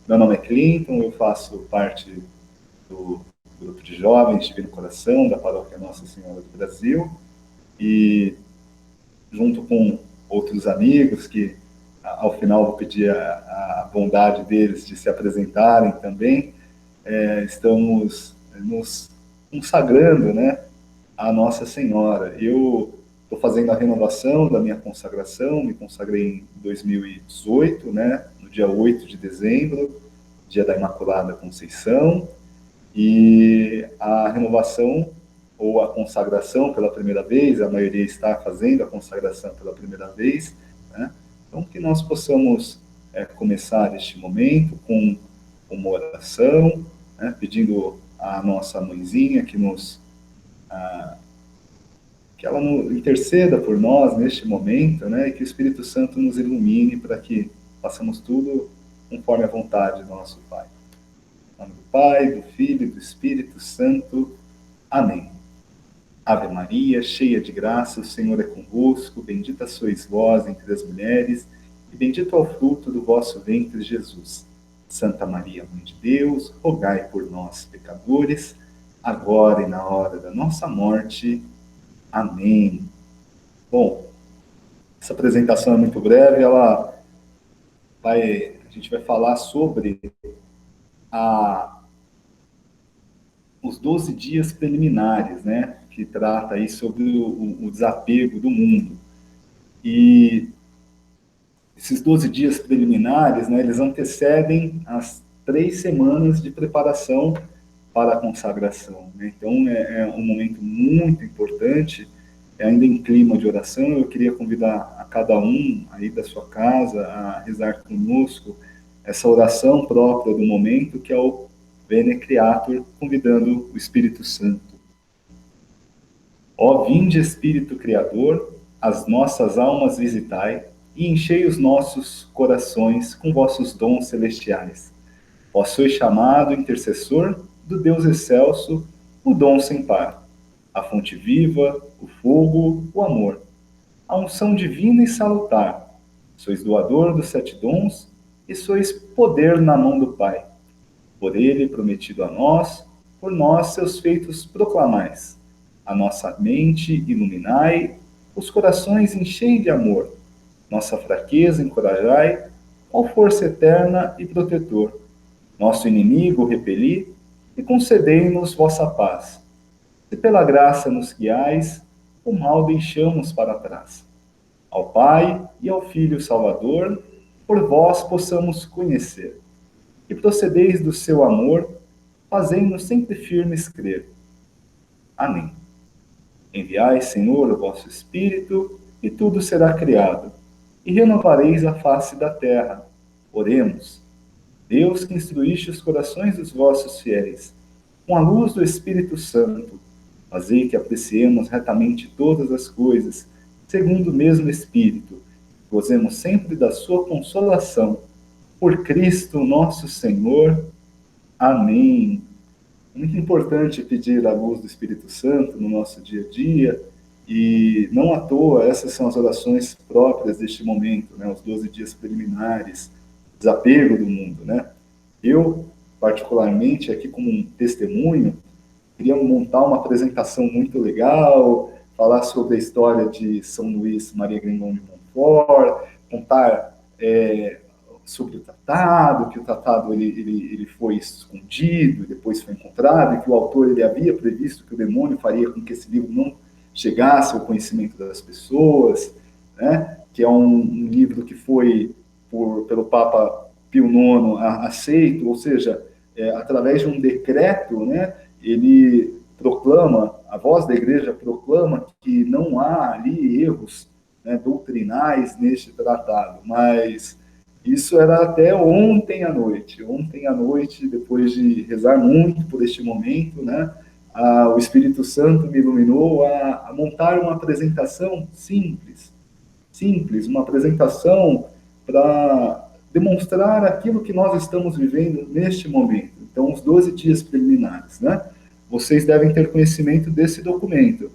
Meu nome é Clinton, eu faço parte do grupo de jovens Divino Coração, da Paróquia Nossa Senhora do Brasil, e junto com outros amigos que, ao final, vou pedir a bondade deles de se apresentarem também, estamos nos consagrando, né, a Nossa Senhora. Eu estou fazendo a renovação da minha consagração, me consagrei em 2018, né, no dia 8 de dezembro, dia da Imaculada Conceição, e a renovação ou a consagração pela primeira vez, a maioria está fazendo a consagração pela primeira vez, né? Então, que nós possamos começar este momento com uma oração, né, pedindo à nossa mãezinha que que ela interceda por nós neste momento, né, e que o Espírito Santo nos ilumine para que façamos tudo conforme a vontade do nosso Pai. Em nome do Pai, do Filho e do Espírito Santo. Amém. Ave Maria, cheia de graça, o Senhor é convosco, bendita sois vós entre as mulheres, e bendito é o fruto do vosso ventre, Jesus. Santa Maria, Mãe de Deus, rogai por nós, pecadores, agora e na hora da nossa morte. Amém. Bom, essa apresentação é muito breve, a gente vai falar sobre os 12 dias preliminares, né, que trata aí sobre o desapego do mundo. E esses 12 dias preliminares, né, eles antecedem as 3 semanas de preparação para a consagração, né? Então, é um momento muito importante, ainda em clima de oração. Eu queria convidar a cada um aí da sua casa a rezar conosco essa oração própria do momento, que é o Veni Creator, convidando o Espírito Santo. Ó vinde Espírito Criador, as nossas almas visitai, e enchei os nossos corações com vossos dons celestiais. Vós sois chamado intercessor do Deus excelso, o dom sem par, a fonte viva, o fogo, o amor, a unção divina e salutar. Sois doador dos 7 dons e sois poder na mão do Pai. Por ele prometido a nós, por nós seus feitos proclamais. A nossa mente iluminai, os corações enchei de amor. Nossa fraqueza encorajai, qual força eterna e protetor. Nosso inimigo repeli, e concedei-nos vossa paz. Se pela graça nos guiais, o mal deixamos para trás. Ao Pai e ao Filho Salvador, por vós possamos conhecer. E procedeis do seu amor, fazei-nos sempre firmes crer. Amém. Enviai, Senhor, o vosso Espírito, e tudo será criado, e renovareis a face da terra. Oremos. Deus, que instruíste os corações dos vossos fiéis, com a luz do Espírito Santo, fazei que apreciemos retamente todas as coisas, segundo o mesmo Espírito, gozemos sempre da sua consolação. Por Cristo nosso Senhor. Amém. É muito importante pedir a luz do Espírito Santo no nosso dia a dia, e não à toa essas são as orações próprias deste momento, né? Os 12 dias preliminares, desapego do mundo, né? Eu, particularmente, aqui como um testemunho, queria montar uma apresentação muito legal, falar sobre a história de São Luís Maria Grignon de Montfort, contar sobre o tratado, que o tratado ele foi escondido, depois foi encontrado, e que o autor ele havia previsto que o demônio faria com que esse livro não chegasse ao conhecimento das pessoas, né? Que é um livro que foi pelo Papa Pio IX aceito, ou seja, através de um decreto, né? Ele proclama, a voz da igreja proclama que não há ali erros, né, doutrinais neste tratado, mas isso era até ontem à noite. Ontem à noite, depois de rezar muito por este momento, né, o Espírito Santo me iluminou a montar uma apresentação simples, uma apresentação para demonstrar aquilo que nós estamos vivendo neste momento. Então, os 12 dias preliminares, né? Vocês devem ter conhecimento desse documento.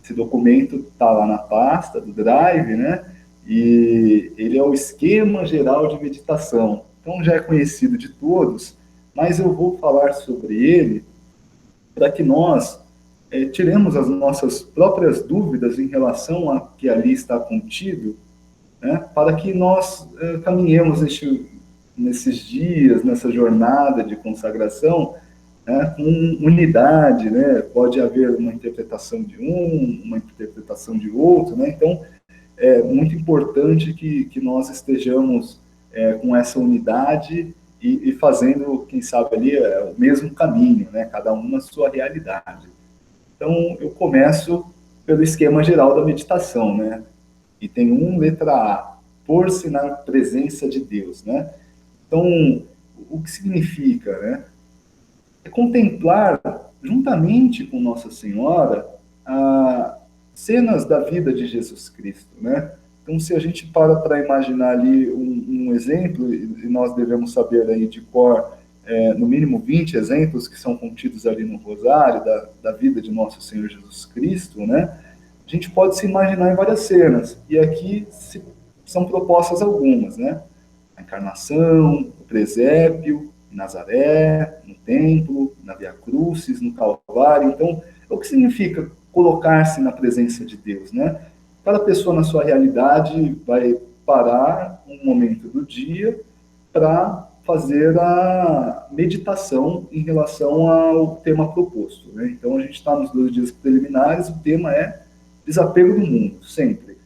Esse documento está lá na pasta do Drive, né? E ele é o esquema geral de meditação. Então, já é conhecido de todos, mas eu vou falar sobre ele para que nós tiremos as nossas próprias dúvidas em relação a que ali está contido, né? Para que nós caminhemos nesses dias, nessa jornada de consagração, né, com unidade, né? Pode haver uma interpretação de uma interpretação de outro, né? Então, é muito importante que nós estejamos com essa unidade e fazendo, quem sabe, ali o mesmo caminho, né? Cada um na sua realidade. Então, eu começo pelo esquema geral da meditação, né? E tem letra A, pôr-se na presença de Deus, né? Então, o que significa, né? É contemplar, juntamente com Nossa Senhora, cenas da vida de Jesus Cristo, né? Então, se a gente para imaginar ali um exemplo, e nós devemos saber aí de cor, no mínimo 20 exemplos que são contidos ali no Rosário, da vida de Nosso Senhor Jesus Cristo, né? A gente pode se imaginar em várias cenas, e aqui são propostas algumas, né? A encarnação, o presépio, em Nazaré, no templo, na Via Crucis, no Calvário. Então, o que significa colocar-se na presença de Deus, né? Cada pessoa na sua realidade vai parar um momento do dia para fazer a meditação em relação ao tema proposto, né? Então, a gente está nos 12 dias preliminares, o tema é desapego do mundo, sempre.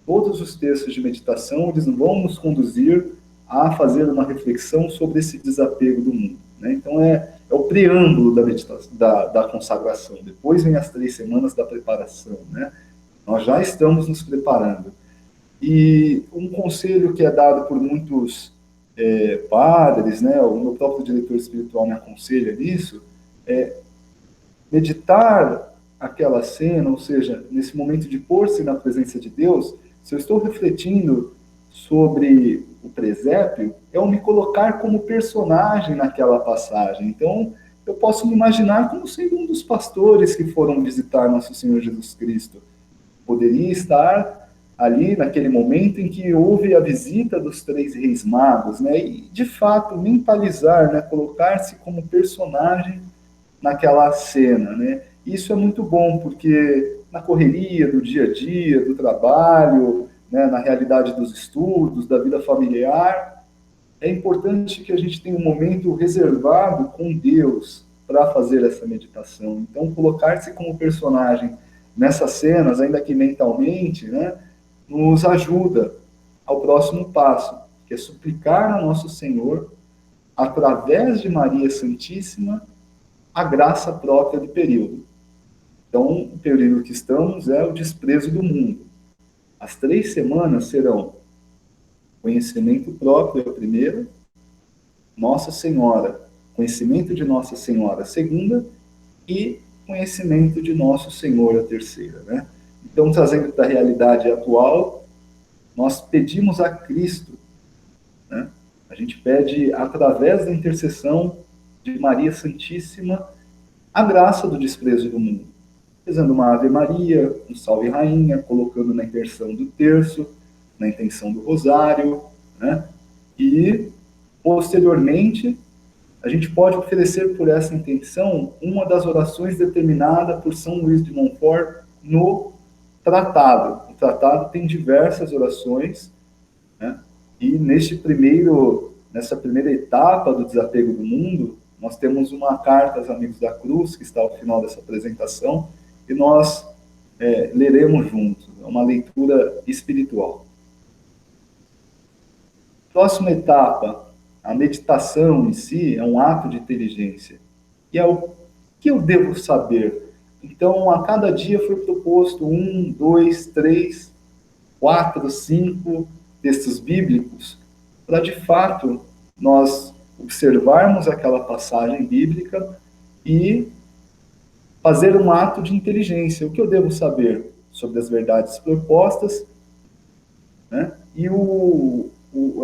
Todos os textos de meditação, eles vão nos conduzir a fazer uma reflexão sobre esse desapego do mundo, né? Então, é é o preâmbulo da meditação, da consagração. Depois vem as 3 semanas da preparação, né? Nós já estamos nos preparando. E um conselho que é dado por muitos padres, né? O meu próprio diretor espiritual me aconselha nisso, é meditar aquela cena, ou seja, nesse momento de pôr-se na presença de Deus, se eu estou refletindo sobre o presépio, é eu me colocar como personagem naquela passagem. Então, eu posso me imaginar como sendo um dos pastores que foram visitar Nosso Senhor Jesus Cristo. Poderia estar ali naquele momento em que houve a visita dos 3 reis magos, né? E, de fato, mentalizar, né? Colocar-se como personagem naquela cena, né? Isso é muito bom, porque na correria do dia a dia, do trabalho, né, na realidade dos estudos, da vida familiar, é importante que a gente tenha um momento reservado com Deus para fazer essa meditação. Então, colocar-se como personagem nessas cenas, ainda que mentalmente, né, nos ajuda ao próximo passo, que é suplicar a nosso Senhor, através de Maria Santíssima, a graça própria do período. Então, o período que estamos é o desprezo do mundo. As 3 semanas serão conhecimento próprio, a primeira, Nossa Senhora, conhecimento de Nossa Senhora, a segunda, e conhecimento de Nosso Senhor, a terceira, né? Então, trazendo para a realidade atual, nós pedimos a Cristo, né? A gente pede, através da intercessão de Maria Santíssima, a graça do desprezo do mundo. Rezando uma Ave Maria, um Salve Rainha, colocando na intenção do terço, na intenção do rosário, né? E, posteriormente, a gente pode oferecer por essa intenção uma das orações determinada por São Luís de Montfort no tratado. O tratado tem diversas orações, né? E nessa primeira etapa do desapego do mundo, nós temos uma carta aos Amigos da Cruz, que está ao final dessa apresentação, e nós leremos juntos. É uma leitura espiritual. Próxima etapa, a meditação em si é um ato de inteligência. E é o que eu devo saber. Então, a cada dia foi proposto 1, 2, 3, 4, 5 textos bíblicos, para de fato nós observarmos aquela passagem bíblica e fazer um ato de inteligência. O que eu devo saber sobre as verdades propostas, né? E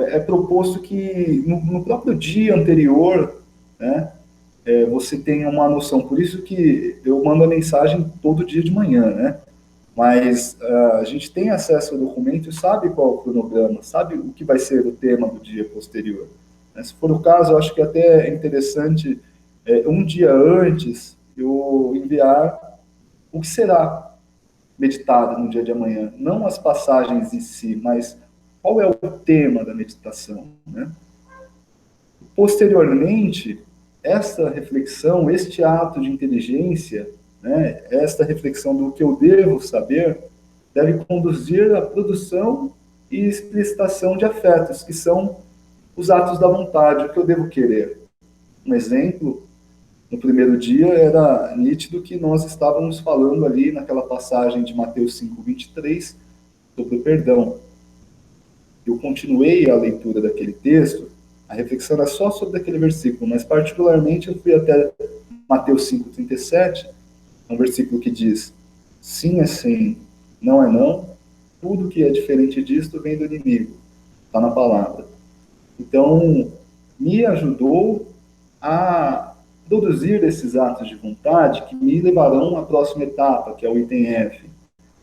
é proposto que no próprio dia anterior, né, você tenha uma noção. Por isso que eu mando a mensagem todo dia de manhã, né? Mas a gente tem acesso ao documento e sabe qual é o cronograma, sabe o que vai ser o tema do dia posterior. Se for o caso, eu acho que até é interessante, um dia antes, eu enviar o que será meditado no dia de amanhã. Não as passagens em si, mas qual é o tema da meditação, né? Posteriormente, esta reflexão, este ato de inteligência, né, esta reflexão do que eu devo saber, deve conduzir à produção e explicitação de afetos, que são os atos da vontade, o que eu devo querer. Um exemplo, no primeiro dia, era nítido que nós estávamos falando ali naquela passagem de Mateus 5:23, sobre o perdão. Eu continuei a leitura daquele texto, a reflexão era só sobre aquele versículo, mas particularmente eu fui até Mateus 5:37, um versículo que diz: sim é sim, não é não, tudo que é diferente disto vem do inimigo. Está na palavra. Então, me ajudou a produzir esses atos de vontade que me levarão à próxima etapa, que é o item F,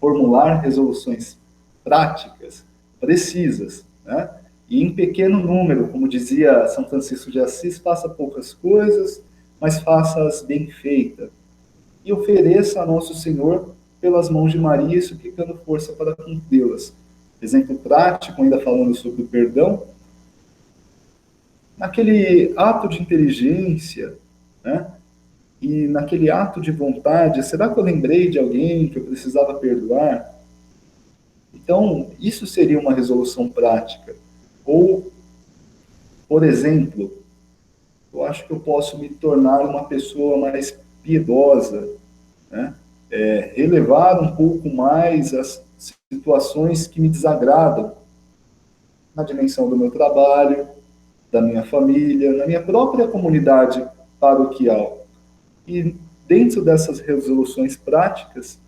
formular resoluções práticas, precisas, né? E em pequeno número, como dizia São Francisco de Assis, faça poucas coisas, mas faça-as bem feitas. E ofereça a Nosso Senhor pelas mãos de Maria, suplicando força para cumpri-las. Exemplo prático, ainda falando sobre o perdão, naquele ato de inteligência, né? E naquele ato de vontade, será que eu lembrei de alguém que eu precisava perdoar? Então, isso seria uma resolução prática. Ou, por exemplo, eu acho que eu posso me tornar uma pessoa mais piedosa, né? Relevar um pouco mais as situações que me desagradam na dimensão do meu trabalho, da minha família, na minha própria comunidade paroquial. E dentro dessas resoluções práticas,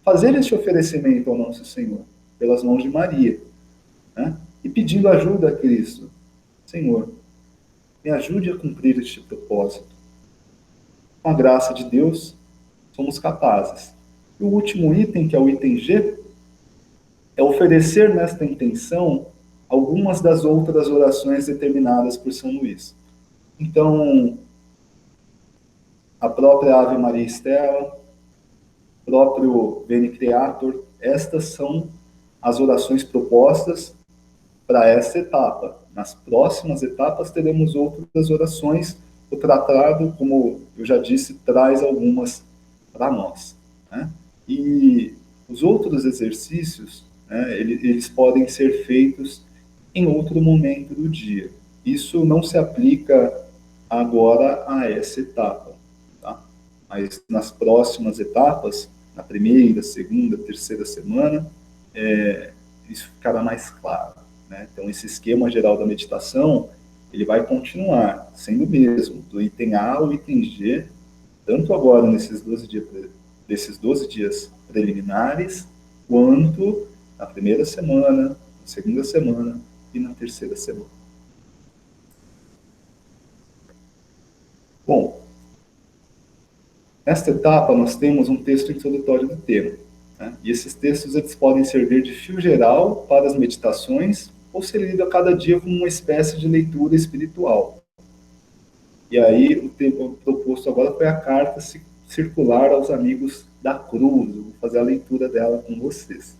fazer este oferecimento ao nosso Senhor, pelas mãos de Maria, né? E pedindo ajuda a Cristo. Senhor, me ajude a cumprir este propósito. Com a graça de Deus, somos capazes. E o último item, que é o item G, é oferecer nesta intenção algumas das outras orações determinadas por São Luís. Então, a própria Ave Maria Stella, o próprio Veni Creator, estas são as orações propostas para essa etapa. Nas próximas etapas teremos outras orações. O tratado, como eu já disse, traz algumas para nós, né? E os outros exercícios, né, eles podem ser feitos em outro momento do dia. Isso não se aplica agora a essa etapa, tá? Mas nas próximas etapas, na primeira, segunda, terceira semana, isso ficará mais claro, né? Então, esse esquema geral da meditação, ele vai continuar sendo o mesmo, do item A ao item G, tanto agora nesses 12 dias preliminares, quanto na primeira semana, na segunda semana e na terceira semana. Bom, nesta etapa nós temos um texto introdutório do tema, né? E esses textos eles podem servir de fio geral para as meditações ou ser lido a cada dia como uma espécie de leitura espiritual. E aí o tema proposto agora foi a carta circular aos amigos da cruz. Eu vou fazer a leitura dela com vocês.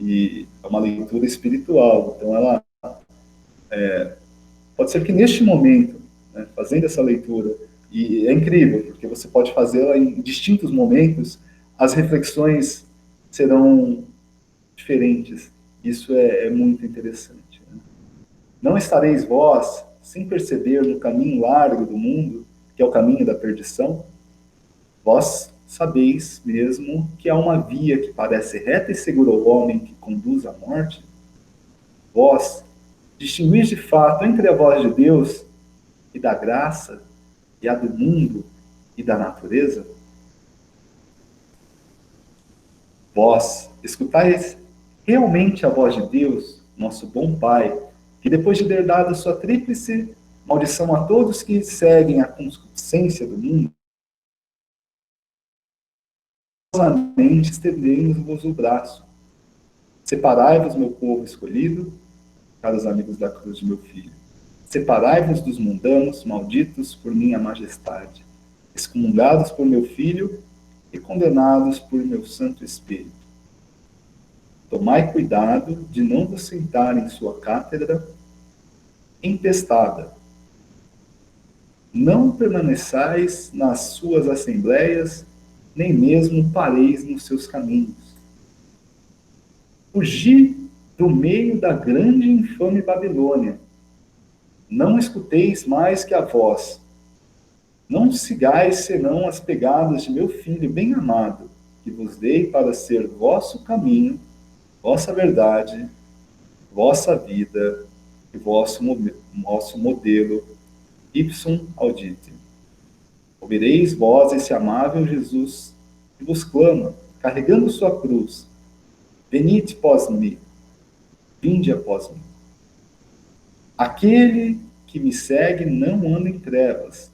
E é uma leitura espiritual, então ela pode ser que neste momento, né, fazendo essa leitura, e é incrível, porque você pode fazê-la em distintos momentos, as reflexões serão diferentes. Isso é muito interessante, né? Não estareis vós, sem perceber, no caminho largo do mundo, que é o caminho da perdição? Vós sabeis mesmo que há uma via que parece reta e segura ao homem que conduz à morte? Vós distinguis de fato entre a voz de Deus e da graça e a do mundo e da natureza? Vós escutais realmente a voz de Deus, nosso bom Pai, que depois de ter dado sua tríplice maldição a todos que seguem a concupiscência do mundo, estendemos-vos o braço. Separai-vos, meu povo escolhido, caros amigos da cruz de meu filho. Separai-vos dos mundanos, malditos por minha majestade, excomungados por meu filho e condenados por meu Santo Espírito. Tomai cuidado de não vos sentar em sua cátedra empestada. Não permaneçais nas suas assembleias, nem mesmo pareis nos seus caminhos. Fugi do meio da grande e infame Babilônia. Não escuteis mais que a voz. Não sigais senão as pegadas de meu filho bem amado, que vos dei para ser vosso caminho, vossa verdade, vossa vida e vosso modelo, ipsum audite. Ouvireis vós esse amável Jesus, que vos clama, carregando sua cruz. Venite pós mim, vinde após mim. Aquele que me segue não anda em trevas.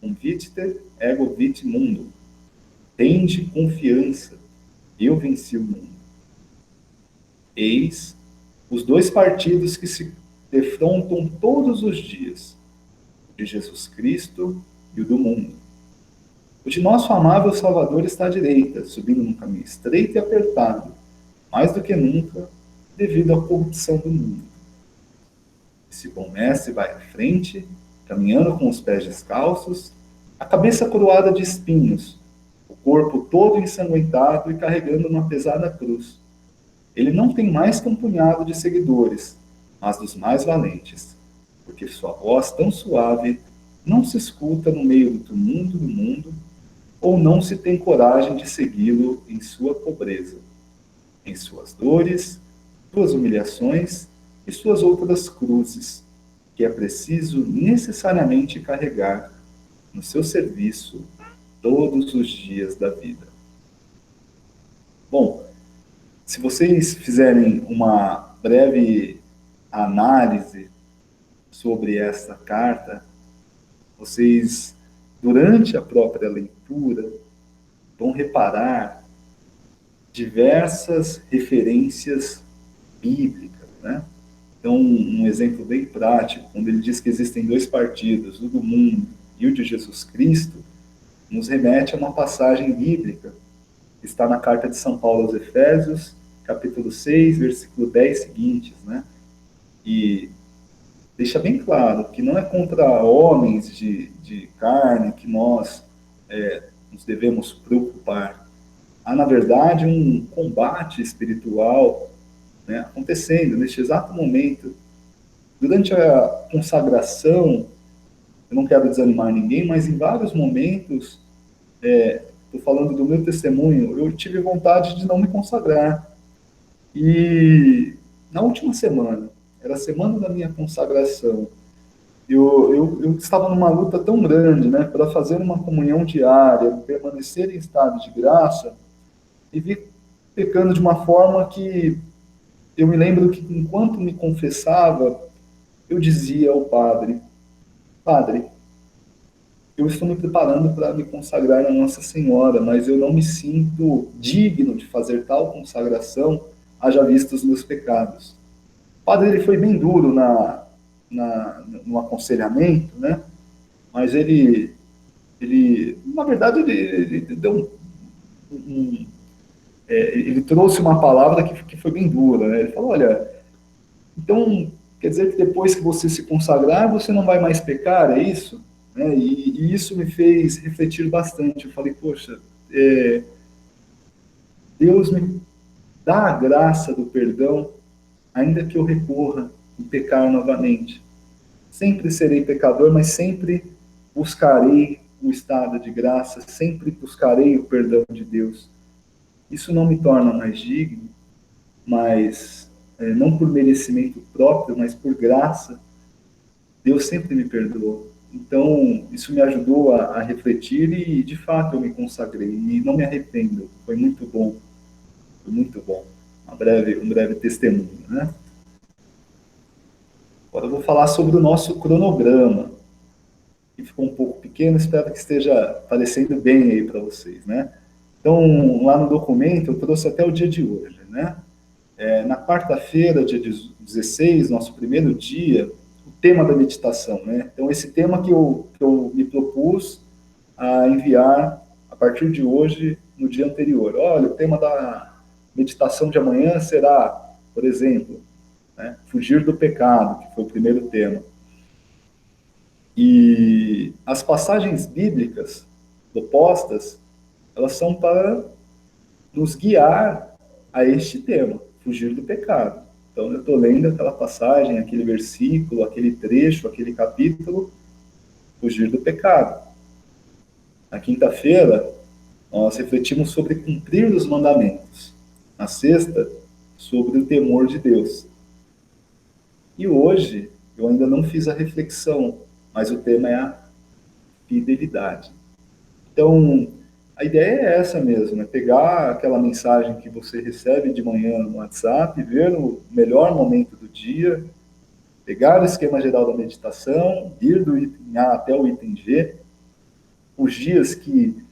Convite-te, ego vite mundo. Tende confiança, eu venci o mundo. Eis os dois partidos que se defrontam todos os dias, o de Jesus Cristo e o do mundo. O de nosso amável Salvador está à direita, subindo num caminho estreito e apertado, mais do que nunca, devido à corrupção do mundo. Esse bom mestre vai à frente, caminhando com os pés descalços, a cabeça coroada de espinhos, o corpo todo ensanguentado e carregando uma pesada cruz. Ele não tem mais que um punhado de seguidores, mas dos mais valentes, porque sua voz tão suave não se escuta no meio do tumulto do mundo, ou não se tem coragem de segui-lo em sua pobreza, em suas dores, suas humilhações e suas outras cruzes, que é preciso necessariamente carregar no seu serviço todos os dias da vida. Bom, se vocês fizerem uma breve análise sobre essa carta, vocês, durante a própria leitura, vão reparar diversas referências bíblicas, né? Então, um exemplo bem prático, quando ele diz que existem dois partidos, o do mundo e o de Jesus Cristo, nos remete a uma passagem bíblica que está na carta de São Paulo aos Efésios, capítulo 6, versículo 10 seguintes, né? E deixa bem claro que não é contra homens de carne que nós nos devemos preocupar. Há, na verdade, um combate espiritual, né, acontecendo neste exato momento. Durante a consagração, eu não quero desanimar ninguém, mas em vários momentos, estou falando do meu testemunho, eu tive vontade de não me consagrar. E na última semana, era a semana da minha consagração, eu estava numa luta tão grande, né, para fazer uma comunhão diária, permanecer em estado de graça, e vi pecando de uma forma que eu me lembro que enquanto me confessava, eu dizia ao padre, padre, eu estou me preparando para me consagrar a Nossa Senhora, mas eu não me sinto digno de fazer tal consagração, haja visto os meus pecados. O padre ele foi bem duro no aconselhamento, né? Mas na verdade, ele deu ele trouxe uma palavra que foi bem dura, né? Ele falou, olha, então quer dizer que depois que você se consagrar, você não vai mais pecar, é isso? Né? E isso me fez refletir bastante. Eu falei, poxa, Deus me dá a graça do perdão, ainda que eu recorra em pecar novamente. Sempre serei pecador, mas sempre buscarei o estado de graça, sempre buscarei o perdão de Deus. Isso não me torna mais digno, mas não por merecimento próprio, mas por graça, Deus sempre me perdoou. Então, isso me ajudou a refletir e, de fato, eu me consagrei. E não me arrependo. Foi muito bom. Foi muito bom. Um breve testemunho, né? Agora eu vou falar sobre o nosso cronograma, que ficou um pouco pequeno, espero que esteja aparecendo bem aí para vocês, né? Então, lá no documento, eu trouxe até o dia de hoje, né? Na quarta-feira, dia 16, nosso primeiro dia, o tema da meditação, né? Então, esse tema que eu me propus a enviar a partir de hoje, no dia anterior. Olha, o tema da meditação de amanhã será, por exemplo, né, fugir do pecado, que foi o primeiro tema. E as passagens bíblicas propostas, elas são para nos guiar a este tema, fugir do pecado. Então, eu estou lendo aquela passagem, aquele versículo, aquele trecho, aquele capítulo, fugir do pecado. Na quinta-feira, nós refletimos sobre cumprir os mandamentos. Na sexta, sobre o temor de Deus. E hoje, eu ainda não fiz a reflexão, mas o tema é a fidelidade. Então, a ideia é essa mesmo, é pegar aquela mensagem que você recebe de manhã no WhatsApp, ver o melhor momento do dia, pegar o esquema geral da meditação, ir do item A até o item G, os dias que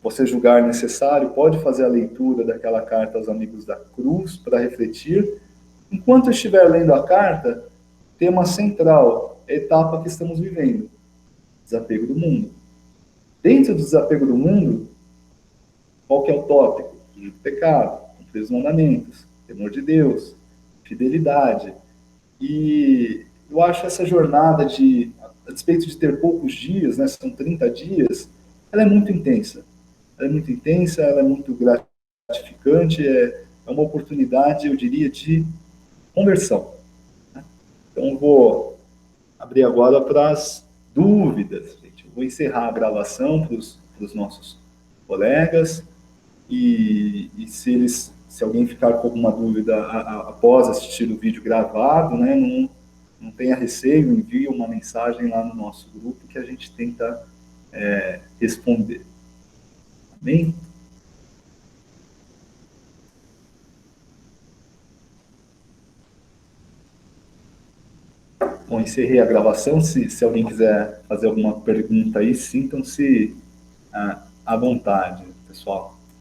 você julgar necessário, pode fazer a leitura daquela carta aos amigos da cruz para refletir. Enquanto estiver lendo a carta, tema central, a etapa que estamos vivendo, desapego do mundo. Dentro do desapego do mundo, qual que é o tópico? O pecado, cumprir os mandamentos, temor de Deus, fidelidade. E eu acho essa jornada a despeito de ter poucos dias, né, são 30 dias, ela é muito intensa. Ela é muito intensa, ela é muito gratificante, é uma oportunidade, eu diria, de conversão. Então, eu vou abrir agora para as dúvidas, gente. Eu vou encerrar a gravação para os nossos colegas e se alguém ficar com alguma dúvida após assistir o vídeo gravado, né, não tenha receio, envie uma mensagem lá no nosso grupo que a gente tenta responder. Amém? Bom, encerrei a gravação. Se alguém quiser fazer alguma pergunta aí, sintam-se à vontade, pessoal.